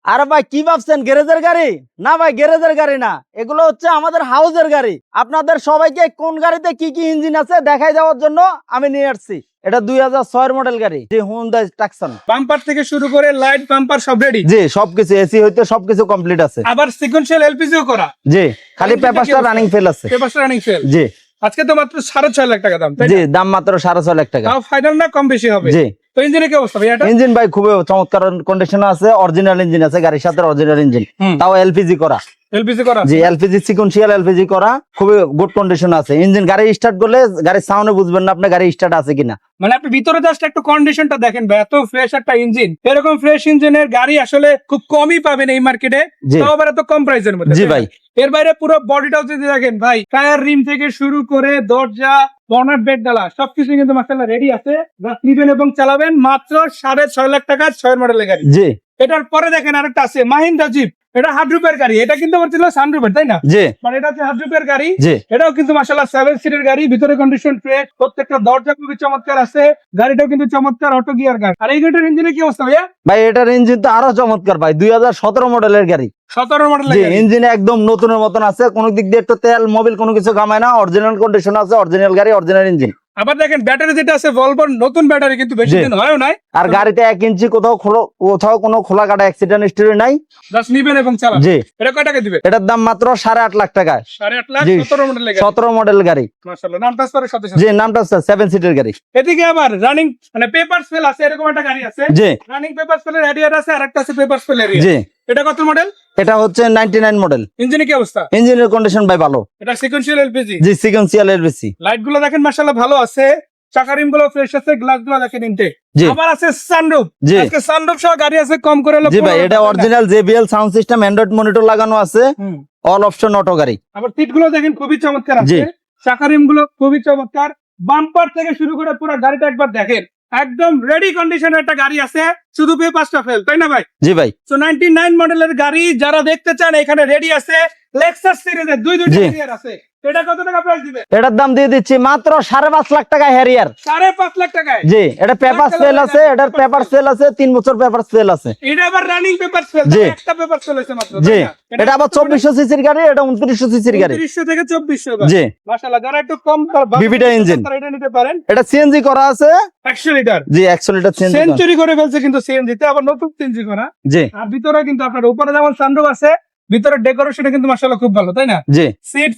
আরে ভাই কি ভাবছেন গ্যারেজের গাড়ি? না ভাই গ্যারেজের গাড়ি না, এগুলো হচ্ছে আমাদের হাউসের গাড়ি। আপনাদের সবাইকে কোন গাড়িতে কি কি ইঞ্জিন আছে দেখাই দেওয়ার জন্য আমি নিয়ে আসছি। এটা 2006 এর মডেল গাড়ি, জি হুন্ডাই টাকসান। বাম্পার থেকে শুরু করে লাইট বাম্পার সব রেডি। জি সবকিছু এসি হইতে সবকিছু কমপ্লিট আছে। আবার সিকোয়েন্সিয়াল এলপিজিও করা। জি খালি পেপারটা রানিং ফেল আছে। পেপারটা রানিং ফেল। জি আজকে তো মাত্র 6.5 লাখ টাকা দাম, তাই জি না? দাম মাত্র 6.5 লাখ টাকা। তাও ফাইনাল না কম বেশি হবে? জি। তো ইঞ্জিনের কি অবস্থা ভাই এটা? ইঞ্জিন ভাই খুবই চমৎকার কন্ডিশনে আছে, অরিজিনাল ইঞ্জিন আছে, গাড়ির সাথে অরিজিনাল ইঞ্জিন, তাও এলপিজি করা। এলপিজি করা? জি এলপিজি সিকোয়েন্সিয়াল এলপিজি করা, খুবই গুড কন্ডিশন আছে। ইঞ্জিন গাড়ি স্টার্ট করলে গাড়ির সাউন্ডে বুঝবেন না আপনি গাড়ি স্টার্ট আছে কিনা। মানে আপনি ভিতরে জাস্ট একটু কন্ডিশনটা দেখেন ভাই, এত ফ্রেশ একটা ইঞ্জিন। এরকম ফ্রেশ ইঞ্জিনের গাড়ি আসলে খুব কমই পাবেন এই মার্কেটে, জি। তাও আবার এত কম প্রাইসের মধ্যে। জি তাই না? ভাই। এর বাইরে পুরো বডিটাও যদি দেখেন ভাই, টায়ার রিম থেকে শুরু করে দরজা বনেট বেড ডালা সবকিছু কিন্তু মাশাআল্লাহ রেডি আছে। জাস্ট নিবেন এবং চালাবেন, মাত্র 6.5 লাখ টাকা 6 মডেলের গাড়ি। জি এটার পরে দেখেন আরেকটা আছে মাহিন্দ্রা জিপ। এটা হাফ রুপের গাড়ি, এটা কিন্তু আমার ছিল সানরুফের, তাই না? জি মানে এটা হচ্ছে হাফ রুপের গাড়ি। জি এটাও কিন্তু মাশাআল্লাহ 7 সিটের গাড়ি, ভিতরে কন্ডিশন ফ্রেশ, প্রত্যেকটা দরজা খুবই চমৎকার আছে। গাড়িটাও কিন্তু চমৎকার অটো গিয়ার গাড়ি। আর এই গাড়িটার ইঞ্জিনের কি অবস্থা ভাইয়া? ভাই এটার ইঞ্জিন তো আরো চমৎকার ভাই, 2017 মডেলের গাড়ি। 17 মডেলের জি গাড়ি। ইঞ্জিন একদম নতুনের মতন আছে, কোনো দিক দিয়ে একটু তেল মোবিল কোনো কিছু কামায় না, অরিজিনাল কন্ডিশন আছে, অরিজিনাল গাড়ি অরিজিনাল ইঞ্জিন। আবার দেখেন ব্যাটারি যেটা আছে ভলভোর নতুন ব্যাটারি, কিন্তু বেশি জি। দিন হয়ও নাই। আর গাড়িতে 1 ইঞ্চি কোথাও কোনো খোলা কাটা অ্যাক্সিডেন্ট হিস্টরি নাই। জাস্ট নিবেন এবং চালান। জি এটা কয় টাকা দিবে? এটার দাম মাত্র 8.5 লাখ টাকা। 8.5 লাখ জি। 17 মডেলের গাড়ি। 17 মডেল গাড়ি। মাশাআল্লাহ, নাম ট্রান্সফারের সাথে জি সাথে। নামটা 7 সিটের গাড়ি। এদিকে আবার রানিং মানে পেপারস ফেল আছে, এরকম একটা গাড়ি আছে। জি রানিং পেপারস ফেলের এরিয়ার আছে, আর একটা আছে পেপারস ফেল এরিয়া। জি এটা কত মডেল? এটা হচ্ছে 99 মডেল। ইঞ্জিনের কি অবস্থা? ইঞ্জিনের কন্ডিশন ভাই ভালো। এটা সিকোয়েন্সিয়াল এলপিজি। জি সিকোয়েন্সিয়াল এলপিজি। লাইট গুলো দেখেন মাশাআল্লাহ ভালো আছে, চাকা রিম গুলো ফ্রেশ আছে, গ্লাস গুলো দেখেন ইনটেক। জি। আবার আছে সানরুফ। জি। আজকে সানরুফ সহ গাড়ি আছে কম করে হলো জি ভাই 15 এটা টাকা। Original JBL sound system, Android monitor লাগানো আছে, হুম। অল অপশন অটো গাড়ি। আবার সিট গুলো দেখেন খুবই চমৎকার জি। আছে, চাকা রিম গুলো খুবই চমৎকার। বাম্পার থেকে শুরু করে পুরো গাড়িটা একবার দেখেন, একদম রেডি কন্ডিশনের একটা গাড়ি আছে, শুধু পেপারসটা ফেল, তাই না ভাই? জি ভাই। তো 99 মডেলের গাড়ি যারা দেখতে চান এখানে রেডি আছে। লেক্সাস সিরিজের দুইটা জি। হ্যারিয়ার আছে। এটা কত টাকা প্রাইস দিবে? এটার দাম দিয়ে দিচ্ছি মাত্র 5.5 লাখ টাকা হ্যারিয়ার। 5.5 লাখ টাকায়। জি এটা পেপার সেল আছে, এটার পেপার সেল আছে, 3 বছর পেপার সেল আছে। এটা আবার রানিং পেপার ফেল, জি। একটা পেপার ফেল হয়েছে মাত্র, জি তাই না? এটা আবার 2400 সিসির গাড়ি, এটা 2900 সিসির গাড়ি। 2900 থেকে 2400। জি মাশাআল্লাহ, যারা একটু কম বিবিটা ইঞ্জিন। তারা এটা নিতে পারেন। এটা সিএনজি করা আছে। 100 লিটার জি 100 লিটার সিএনজি। সেঞ্চুরি করে ফেলছে কিন্তু সিএনজি তে, আবার নতুন সিএনজি করা। জি আর ভিতরে কিন্তু আপনার উপরে যেমন সানরুফ আছে, ভিতরে ডেকোরেশন কিন্তু মাশাআল্লাহ খুব ভালো, তাই না? জি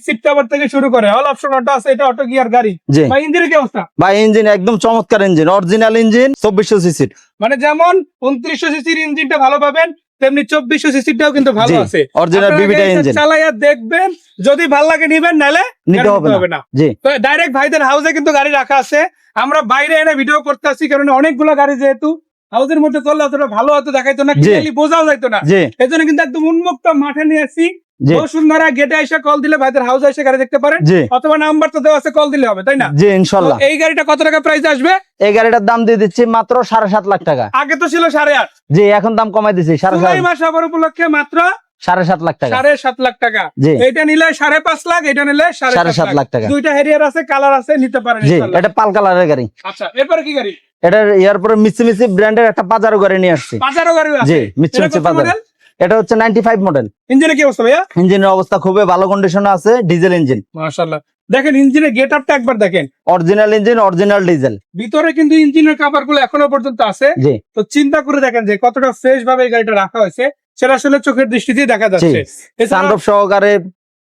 সিট কভার থেকে শুরু করে অল অপশন অটো আছে, এটা অটো গিয়ার গাড়ি। জি ভাই ইঞ্জিনের কি অবস্থা? ভাই ইঞ্জিন একদম চমৎকার ইঞ্জিন, অরিজিনাল ইঞ্জিন, 2400 সিসির। মানে যেমন 2900 সিসির ইঞ্জিনটা ভালো পাবেন, তেমনি 2400 সিসিটাও কিন্তু ভালো জি, আছে। original আপনারা বিবিটা গাড়িটা ইঞ্জিন। চালাইয়া দেখবেন, যদি ভালো লাগে নিবেন, নালে নিতে হবে না। জি তো ডাইরেক্ট ভাইদের হাউসে কিন্তু গাড়ি রাখা আছে। আমরা বাইরে এনে ভিডিও করতে আসছি, কারণ অনেকগুলো গাড়ি যেহেতু হাউসের মধ্যে চললে অতটা ভালো হয়তো দেখাইতো না, জি। ক্লিয়ারলি বোঝাও যাইতো না। জি এই জন্য কিন্তু একদম উন্মুক্ত মাঠে নিয়ে আসছি। জি বসুন্ধরা গেটে এসে কল দিলে ভাইদের হাউসে এসে গাড়ি দেখতে পারেন, জি অথবা নাম্বার তো দেওয়া আছে, কল দিলে হবে, তাই না? জি তো ইনশাল্লাহ। এই গাড়িটা কত টাকা প্রাইস আসবে? এই গাড়িটার দাম দিয়ে দিচ্ছি মাত্র 7.5 লাখ টাকা। আগে তো ছিল 8.5। জি এখন দাম কমাই দিচ্ছি জুলাই মাস আবার উপলক্ষে মাত্র 7.5 লাখ টাকা। 7.5 লাখ টাকা। জি এটা নিলে 5.5 লাখ, এটা নিলে 7.5 লাখ টাকা। দুইটা হেরিয়ার আছে, কালার আছে, নিতে পারেন জি ইনশাআল্লাহ। এটা পাল কালারের গাড়ি। আচ্ছা, এরপরে কি গাড়ি? এটার এরপরে মিসিমিসি ব্র্যান্ডের একটা পাজারো গাড়ি নিয়ে আসছি। পাজারো গাড়ি আছে। জি মিসিমিসি পাজারো। এটা হচ্ছে 95 মডেল। ইঞ্জিনের কি অবস্থা ভাইয়া? ইঞ্জিনের অবস্থা খুবই ভালো কন্ডিশনে আছে, ডিজেল ইঞ্জিন। মাশাআল্লাহ, দেখেন ইঞ্জিনের গেটআপটা একবার দেখেন, অরিজিনাল ইঞ্জিন, অরিজিনাল ডিজেল। ভিতরে কিন্তু ইঞ্জিনের কভার গুলো এখনো পর্যন্ত আছে। জি তো চিন্তা করে দেখেন যে কতটা ফ্রেশ ভাবে এই গাড়িটা রাখা হয়েছে, সেটা আসলে চোখের দৃষ্টিতেই দেখা জি যাচ্ছে। এছাড়া সানরুফ সহকারে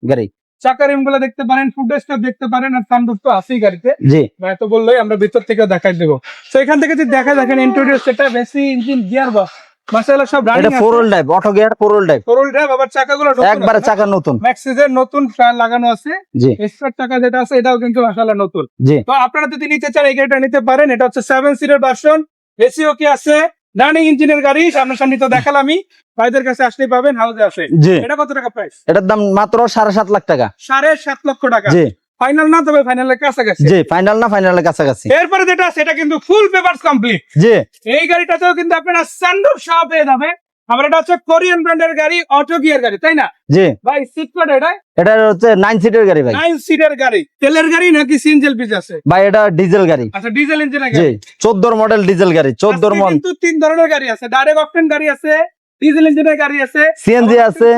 গাড়ি। চাকা রিম গুলো দেখতে পারেন, ফুটরেস্টটা দেখতে পারেন, আর সানরুফ তো আছেই গাড়িতে। জি ভাই তো বললোই আমরা ভিতর থেকে দেখাই দেবো। তো এখান থেকে যদি দেখা দেখেন ইন্টেরিয়র সেটা বেশি, ইঞ্জিন, গিয়ার বক্স মাশাআল্লাহ সব রানিং এটা আছে। 4 wheel drive, auto gear 4 wheel drive, four wheel drive, আবার চাকাগুলো একবারে চাকা নতুন। ম্যাক্সিসের নতুন টায়ার লাগানো আছে। জি এক্সট্রা চাকা যেটা আছে এটাও কিন্তু মাশাআল্লাহ নতুন। জি তো আপনারা যদি নিতে চান এই গাড়িটা নিতে পারেন। এটা হচ্ছে 7 সিটের ভার্সন, এসিও কি আছে, রানিং ইঞ্জিনের গাড়ি। সামনাসামনি তো দেখালামই, ভাইদের কাছে আসলেই পাবেন, হাউসে আছে। জি এটা কত টাকা প্রাইস? এটার দাম মাত্র 7.5 লাখ টাকা। 7.5 লক্ষ টাকা। জি ফাইনাল না, তবে ফাইনালের কাছাকাছি। জি ফাইনাল না, ফাইনালের কাছাকাছি। এরপরে যেটা আছে এটা কিন্তু ফুল পেপারস কমপ্লিট। জি এই গাড়িটাতেও কিন্তু আপনারা সানরুফ সহ পেয়ে যাবে। আবার এটা হচ্ছে কোরিয়ান ব্র্যান্ডের গাড়ি, অটো গিয়ার গাড়ি, তাই না জি ভাই? সিট কত এটা? এটা হচ্ছে 9 সিটের গাড়ি ভাই। 9 সিটের গাড়ি। তেলের গাড়ি নাকি সিএনজি পিস আছে? ভাই এটা ডিজেল গাড়ি। আচ্ছা, ডিজেল ইঞ্জিনের জি গাড়ি। 14 মডেল ডিজেল গাড়ি, 14 আজকে মডেল। কিন্তু 3 ধরনের গাড়ি আছে, ডাইরেক্ট অকটেন গাড়ি আছে, ডিজেল ইঞ্জিনের গাড়ি আছে, সিএনজি আছে,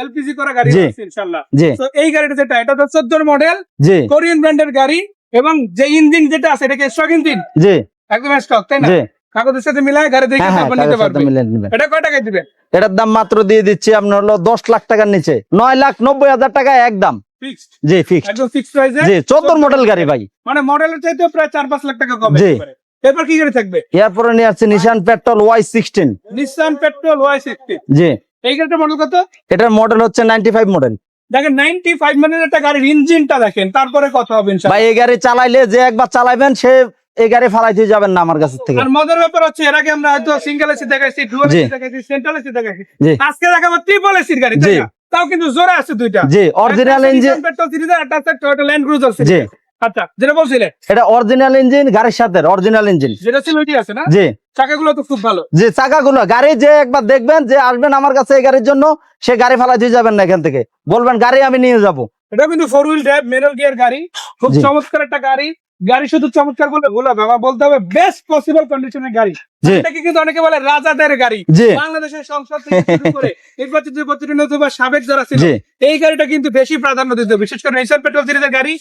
এলপিজি করা গাড়ি জি। আছে ইনশাআল্লাহ। জি তো এই গাড়িটা যেটা, এটা তো 14 মডেল জি কোরিয়ান ব্র্যান্ডের গাড়ি, এবং যে ইঞ্জিন যেটা আছে এটা কি স্টক ইঞ্জিন, জি একদম স্টক, তাই না? জি কাগজের সাথে মিলায় গাড়ি দেখে হ্যাঁ হ্যাঁ তারপর নিতে কাগজের সাথে পারবে। মিলিয়ে নেবেন। এটা কয় টাকায় দিবেন? এটার দাম মাত্র দিয়ে দিচ্ছি আপনার হলো 10 লাখ টাকার নিচে, 9,90,000 টাকা একদম। ফিক্সড, জি ফিক্সড। একদম ফিক্সড প্রাইসে। জি 14 মডেল গাড়ি ভাই। মানে মডেলের চাইতে প্রায় 4-5 লাখ টাকা কম জি। হতে পারে। এরপর কি গাড়ি থাকবে? এরপরে নিয়ে আসছে Nissan petrol Y16। Nissan petrol Y60। জি এই গাড়িটার মডেল কত? এটার মডেল হচ্ছে 95 মডেল। দেখেন 95 মডেলের একটা গাড়ির ইঞ্জিনটা দেখেন, তারপরে কথা হবে ভাই ইনশাআল্লাহ। এই গাড়ি চালাইলে যে একবার চালাবেন সে এই গাড়ি ফালাইতে যাবেন না আমার কাছ থেকে। আর মজার ব্যাপার হচ্ছে এর আগে আমরা হয়তো সিঙ্গেল এসি দেখাইছি, ডুয়াল জি। এসি দেখাইছি, সেন্ট্রাল এসি দেখাইছি, জি আজকে দেখাবো ট্রিপল এসির গাড়ি, তাই জি। না? তাও কিন্তু জোরে আছে দুইটা। জি অরিজিনাল ইঞ্জিন। পেট্রোল সিরিজের, একটা আছে টয়োটা ল্যান্ড ক্রুজার জি সিরিজ। আচ্ছা, যেটা বলছিলেন এটা অরিজিনাল ইঞ্জিন, গাড়ির সাথে অরিজিনাল ইঞ্জিন। যেটা ছিল ওইটি আছে না? জি চাকাগুলো তো খুব ভালো। যে চাকাগুলো গাড়ি যে একবার দেখবেন যে আসবেন আমার কাছে এই গাড়ির জন্য, সে গাড়ি ফালাইতে যাবেন না এখান থেকে, বলবেন গাড়ি আমি নিয়ে যাব। এটা কিন্তু 4 হুইল ড্রাইভ ম্যানুয়াল গিয়ার গাড়ি, খুব জি। চমৎকার একটা গাড়ি। গাড়ি শুধু চমৎকার বলে ভুল হবে, আমার বলতে হবে বেস্ট পসিবল কন্ডিশনের গাড়ি। জি। এটাকে কিন্তু অনেকে বলে রাজাদের গাড়ি। জি বাংলাদেশের সংসদ থেকে শুরু করে নির্বাচিত প্রতিনিধি অথবা সাবেক যারা ছিল, জি এই গাড়িটা কিন্তু বেশি প্রাধান্য দিত, বিশেষ করে নিসান পেট্রোল সিরিজের গাড়ি।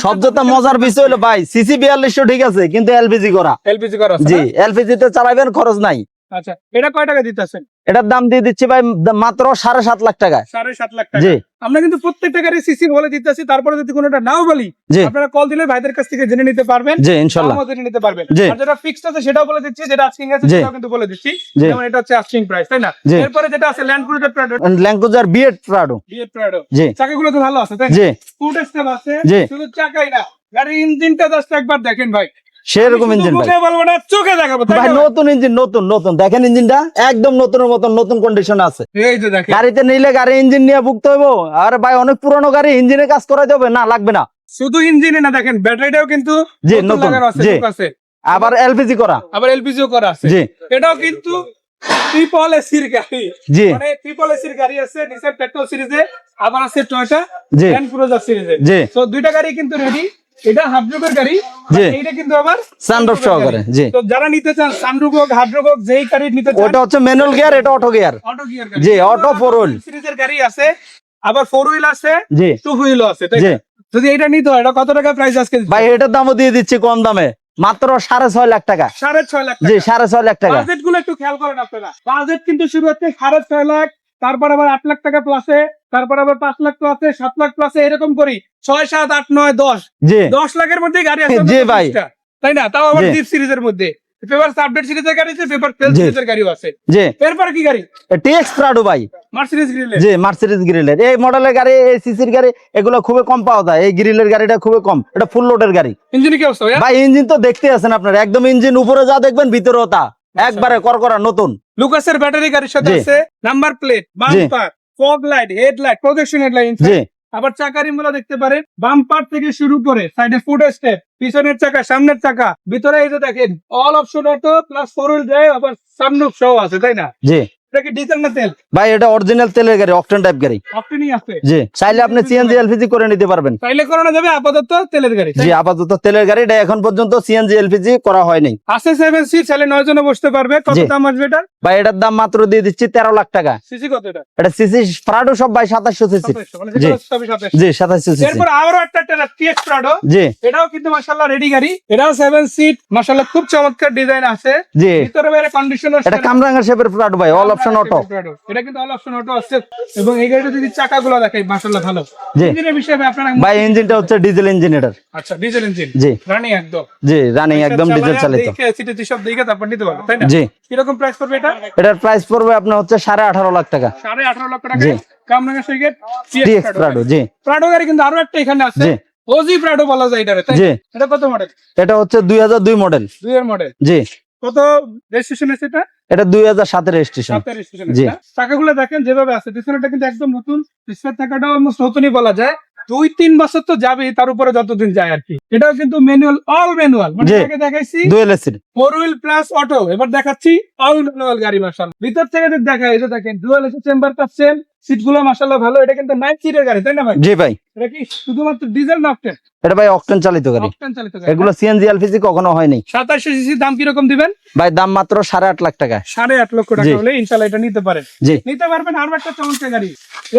সবচেয়ে মজার বিষয় হলো ভাই সিসি 4200 ঠিক আছে কিন্তু এলপিজি করা। এলপিজি করা আছে জি না? এলপিজি তে চালাবেন খরচ নাই। আচ্ছা, এটা কয় টাকা দিতেছেন? এটার দাম দিয়ে দিচ্ছি ভাই মাত্র 7.5 লাখ টাকা। 7.5 লাখ টাকা। জি আমরা কিন্তু প্রত্যেকটা গাড়ি সিসি বলে দিতেছি, তারপরে যদি কোনোটা নাও বলি জি আপনারা কল দিলে ভাইদের কাছ থেকে জেনে নিতে পারবেন, জি ইনশাল্লাহ। দামও জেনে নিতে পারবেন। জি। আর যেটা ফিক্সড আছে সেটাও বলে দিচ্ছি, যেটা আস্কিং আছে জি। সেটাও কিন্তু বলে দিচ্ছি। জি। যেমন এটা হচ্ছে আস্কিং প্রাইস, তাই না? জি। এরপরে যেটা আছে ল্যান্ড ক্রুজার প্রাডো, ল্যাঙ্গুজার বিএড প্রাডো। বিএড প্রাডো, জি চাকাগুলো তো ভালো আছে, তাই না? জি ফুট স্টেপ আছে, জি। শুধু চাকাই না, গাড়ির ইঞ্জিনটা জাস্ট একবার দেখেন ভাই। সেরকম আমি শুধু ইঞ্জিন ভাই। মুখে বলবো না, চোখে দেখাবো, তাই ভাই না? নতুন ইঞ্জিন, নতুন নতুন দেখেন ইঞ্জিনটা একদম নতুনের মতন নতুন কন্ডিশন আছে। এই যে দেখেন, গাড়িতে নিলে গাড়ি ইঞ্জিন নিয়ে ভুগতে হইব। আর ভাই অনেক পুরনো গাড়ি, ইঞ্জিনে কাজ করাইতে হবে না, লাগবে না। শুধু ইঞ্জিনে না, দেখেন ব্যাটারিটাও কিন্তু জি, নতুন নতুন, লাগানো আছে, জি। লোক আছে, আবার এলপিজি করা। আবার এলপিজিও করা আছে। জি এটাও কিন্তু ট্রিপল এসির গাড়ি, জি মানে ট্রিপল এসির গাড়ি আছে নিসান পেট্রোল সিরিজে, আবার আছে টয়োটা জি ল্যান্ড ক্রুজার সিরিজে। জি তো দুইটা গাড়ি কিন্তু রেডি। এটা হাফড্রোপের গাড়ি, জি। এটা কিন্তু আবার সানরুফ সহকারে। জি তো যারা নিতে চান সানরুফ হোক হাফড্রোপ হোক, যেই গাড়ি নিতে চান, ওটা হচ্ছে ম্যানুয়াল গিয়ার, এটা অটো গিয়ার। অটো গিয়ার গাড়ি। জি, অটো 4 হুইল। সিরিজের গাড়ি আছে, আবার 4 হুইল আছে, জি 2 হুইলও আছে, তাই জি না? যদি এটা নিতে হয়, এটা কত টাকা প্রাইস আজকে? ভাই এটার দামও দিয়ে দিচ্ছি কম দামে, মাত্র 6.5 লাখ টাকা। 6.5 লাখ জি টাকা। 6.5 লাখ টাকা। বাজেট গুলো একটু খেয়াল করেন আপনারা, বাজেট কিন্তু শুরু হচ্ছে 6.5 লাখ, তারপর আবার 8 লাখ টাকা প্লাসে, তারপর আবার 5 লাখ প্লাসে, 7 লাখ প্লাসে, এরকম করি 6, 7, 8, 9, 10 জি 10 লাখের মধ্যে গাড়ি আছে জি ভাই। 25টা, তাই না? তাও আবার জি। জিপ সিরিজের মধ্যে, পেপার আপডেট সিরিজের গাড়ি আছে, পেপার ফেল জি। সিরিজের গাড়িও আছে। জি এরপর কি গাড়ি? টিএক্স প্রাডো ভাই। মার্সিডিজ গ্রিলে। জি মার্সিডিজ গ্রিলের এই মডেলের গাড়ি, এই সিসির গাড়ি এগুলো খুবই কম পাওয়া যায়। এই গ্রিলের গাড়িটা খুবই কম, এটা ফুল লোডের গাড়ি। ইঞ্জিন কি অবস্থা ভাইয়া? ভাই ইঞ্জিন তো দেখতে আছেন আপনারা, একদম ইঞ্জিন উপরে যা দেখবেন ভিতরেও তা একবারে করকরা নতুন। লুকাসের ব্যাটারি গাড়ির সাথে জি। আছে, number plate, bumper, fog light, headlight, projection headlight, জি আবার চাকার রিমগুলো দেখতে পারেন, বাম্পার থেকে শুরু করে সাইডে ফুট স্টেপ, পিছনের চাকা, সামনের চাকা, ভিতরে এই যে দেখেন all option auto plus 4 wheel drive, আবার সানরুফ সহ আছে, তাই না? জি এটা কি ডিজেল না তেল? ভাই এটা অরিজিনাল তেলের গাড়ি, অকটেন টাইপ গাড়ি। অপশনই আছে, জি চাইলে আপনি সিএনজি এলপিজি করে নিতে পারবেন। তাইলে করানো যাবে, আপাতত তেলের গাড়ি, তাই জি না? আপাতত তেলের গাড়ি, এটা এখন পর্যন্ত সিএনজি এলপিজি করা হয়নি। আছে 7 সিট, চাইলে 9 জনে বসতে পারবে। কত জি। দাম আসবে এটা? ভাই এটার দাম মাত্র দিয়ে দিচ্ছি 13 লাখ টাকা। সিসি কত এটা? এটা সিসি প্রাডো সব ভাই 2700 সিসি। 2700, মানে জি। যেটা 2700। জি 2700 সিসি। এরপর আরো একটা টিএক্স প্রাডো, জি এটাও কিন্তু মাশাআল্লাহ রেডি গাড়ি, এটাও 7 সিট, মাশাআল্লাহ খুব চমৎকার ডিজাইন আছে, জি ভিতরে বাইরে কন্ডিশনার। এটা কামরাঙ্গা শেপের প্রাডো ভাই, অল অপশন অটো। এটা কিন্তু অল অপশন অটো আছে, এবং এই গাড়িটা যদি চাকাগুলো দেখাই মাশাআল্লাহ ভালো। জি। ইঞ্জিনের বিষয়ে আপনারা ভাই ইঞ্জিনটা হচ্ছে ডিজেল ইঞ্জিন এটার। আচ্ছা, ডিজেল ইঞ্জিন, জি রানিং একদম, জি রানিং একদম ডিজেল চালিত। সিটি সব দেখে তারপর নিতে পারবে, তাই না? জি কিরকম প্রাইস পড়বে এটা? এটার প্রাইস পড়বে আপনার হচ্ছে 18.5 লাখ টাকা। 18.5 লাখ টাকা। জি। কামরাঙ্গা সৈকত টিএক্স প্রাডো। জি প্রাডো গাড়ি কিন্তু আরো একটা এখানে আছে, জি ওজি প্রাডো বলা যায় এটারে, তাই? জি এটা কত মডেল? এটা হচ্ছে 2002 মডেল। 2 এর মডেল। জি কত রেজিস্ট্রেশন আছে এটা? এটা 2007 এর রেজিস্ট্রেশন। 7 রেজিস্ট্রেশন জি। আছে। চাকাগুলো দেখেন যেভাবে আছে, পিছনেটা কিন্তু একদম নতুন, পিছনের চাকাটাও অলমোস্ট নতুনই বলা যায়। 2-3 বছর তো যাবেই, তার উপরে যতদিন যায় আর কি। এটাও কিন্তু ম্যানুয়াল, অল ম্যানুয়াল, মানে জি। আগে দেখাইছি dual AC. 4 wheel plus auto, এবার দেখাচ্ছি অল ম্যানুয়াল গাড়ি। মাশাআল্লাহ ভিতর থেকে যদি দেখাই, এই যে দেখেন ডুয়াল এসি চেম্বার পাচ্ছেন, সিট গুলো মাশাআল্লাহ ভালো। এটা কিন্তু 9 সিটের গাড়ি তাই না ভাই? জি ভাই, এটা কি শুধুমাত্র ডিজেল না অকটেন? এটা ভাই অকটেন চালিত গাড়ি। অকটেন চালিত গাড়ি। এগুলো সিএনজি এলপিজি কখনো হয়নি 2700 সিসি দাম কি রকম দিবেন? ভাই, দাম মাত্র 8.5 লাখ টাকা। 8.5 লক্ষ জি। টাকা হলে ইনশাআল্লাহ এটা নিতে পারেন। জি নিতে পারবেন আরো একটা চমৎকার গাড়ি।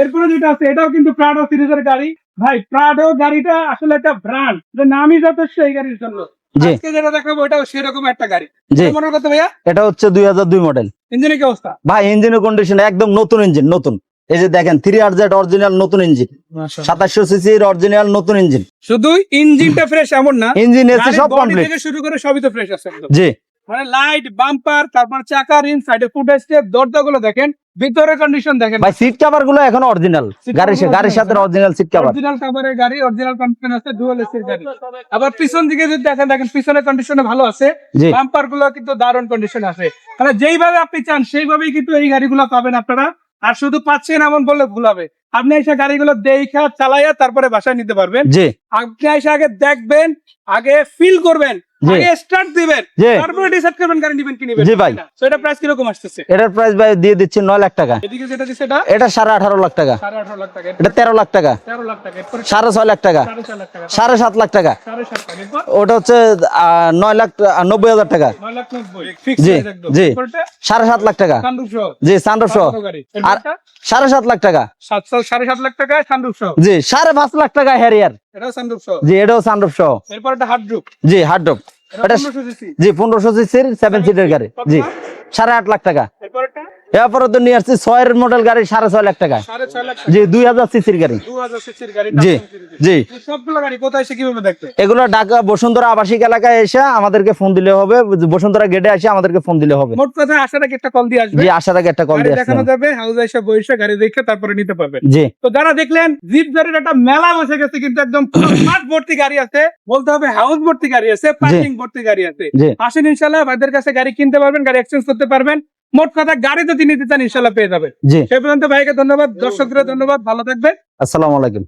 এরপরে যেটা আছে এটাও কিন্তু প্রাডো সিরিজের গাড়ি। ভাই প্রাডো গাড়িটা আসলে একটা ব্র্যান্ড, যে নামই যথেষ্ট এই গাড়ির জন্য। জি আজকে যেটা দেখাবো এটাও সেরকম একটা গাড়ি। জি, মনে করতে ভাইয়া এটা হচ্ছে 2002 মডেল। ইঞ্জিনের কি অবস্থা? ভাই ইঞ্জিনের কন্ডিশন একদম নতুন ইঞ্জিন, নতুন। এই যে দেখেন 3RZ অরিজিনাল নতুন ইঞ্জিন, 2700 সিসির অরিজিনাল নতুন ইঞ্জিন। শুধু ইঞ্জিনটা ফ্রেশ এমন না, ইঞ্জিন এসি গাড়ির সব body কমপ্লিট। থেকে শুরু করে সবই তো ফ্রেশ আছে একদম। জি মানে লাইট, বাম্পার, তারপর চাকা, রিম, সাইডে ফুট স্টেপ, দরজাগুলো দেখেন, ভিতরের কন্ডিশন দেখেন। ভাই, সিট কভার গুলো এখন অরিজিনাল, Seat গাড়ির cover গাড়ির সাথে original। Original seat cover. Original কাভারের গাড়ি, অরিজিনাল কন্ডিশন আছে, ডুয়াল এসির গাড়ি। আবার পিছন দিকে যদি দেখেন পিছনের কন্ডিশনে ভালো আছে, জি বাম্পার গুলো কিন্তু দারুণ কন্ডিশন আছে। মানে যেইভাবে আপনি চান সেইভাবেই কিন্তু এই গাড়িগুলো পাবেন আপনারা। আর শুধু পাচ্ছেন এমন বললে ভুল হবে, আপনি এসে গাড়িগুলো দেখা চালাইয়া তারপরে বাসায় নিতে পারবেন। জি আপনি এসে আগে দেখবেন, আগে ফিল করবেন, জি। আগে স্টার্ট দিবেন, জি। তারপরে ডিসাইড করবেন গাড়ি নিবেন কি নিবেন। জি ভাই। তো এটা প্রাইস কিরকম আসতেছে? এটার প্রাইস ভাই দিয়ে দিচ্ছি 9 লাখ টাকা। এদিকে যেটা দিচ্ছে এটা এটা 18.5 লাখ টাকা। 18.5 লাখ টাকা, এটা 13 লাখ টাকা। 13 লাখ টাকা, এরপরে 6.5 লাখ টাকা। 4.5 লাখ টাকা, 7.5 লাখ টাকা। 7.5 টাকা, এরপর ওটা হচ্ছে 9,90,000 টাকা। 9,90,000 ফিক্স জি, প্রাইস একদম। জি। এরপরটা 7.5 লাখ টাকা। সানরুফ সহ জি, সানরুফ সহ। বড় গাড়ি। আর এরপরটা 7.5 লাখ টাকা। 7.5 লাখ টাকা সানরুফ সহ, জি, 5.5 লাখ টাকা হ্যারিয়ার। এটাও সানরুফ সহ। জি, এটাও সানরুফ সহ। এরপরটা হার্ড রুফ, জি, হার্ড টপ। এটা এটা 1500 সিসি। জি 1500 সিসির 7 সিটের গাড়ি। জি, 8.5 লাখ টাকা। এরপরটা এরপরে তো নিয়ে আসছি 6 মডেল গাড়ি 6.5 লাখ টাকা। 6.5 লাখ টাকা, জি, 2000 সিসির গাড়ি। 2000 সিসির গাড়ি। জি জি, এই সবগুলো গাড়ি কোথায় এসে কিভাবে দেখতে? এগুলো ঢাকা বসুন্ধরা আবাসিক এলাকায় এসে আমাদেরকে ফোন দিলে হবে। বসুন্ধরা গেটে এসে আমাদেরকে ফোন দিলে হবে। মোট কথা আসার আগে একটা কল দিয়ে আসবে, জি, আসার আগে একটা কল গাড়ি দিয়ে দেখানো আসবেন। যাবে, হাউস এসে বসে গাড়ি দেখে তারপরে নিতে পারবেন। জি তো যারা দেখলেন জিপ গাড়ির একটা মেলা বসে গেছে, কিন্তু একদম মাঠ ভর্তি গাড়ি আছে, বলতে হবে হাউস ভর্তি গাড়ি আছে, পার্কিং ভর্তি গাড়ি আছে। জি আসেন ইনশাল্লাহ ভাইদের কাছে গাড়ি কিনতে পারবেন, গাড়ি এক্সচেঞ্জ করতে পারবেন। মোট কথা গাড়ি যদি নিতে চান ইনশাল্লাহ পেয়ে যাবেন। জি, সেই পর্যন্ত ভাইকে ধন্যবাদ, দর্শকদের ধন্যবাদ, ভালো থাকবেন। আসসালামু আলাইকুম।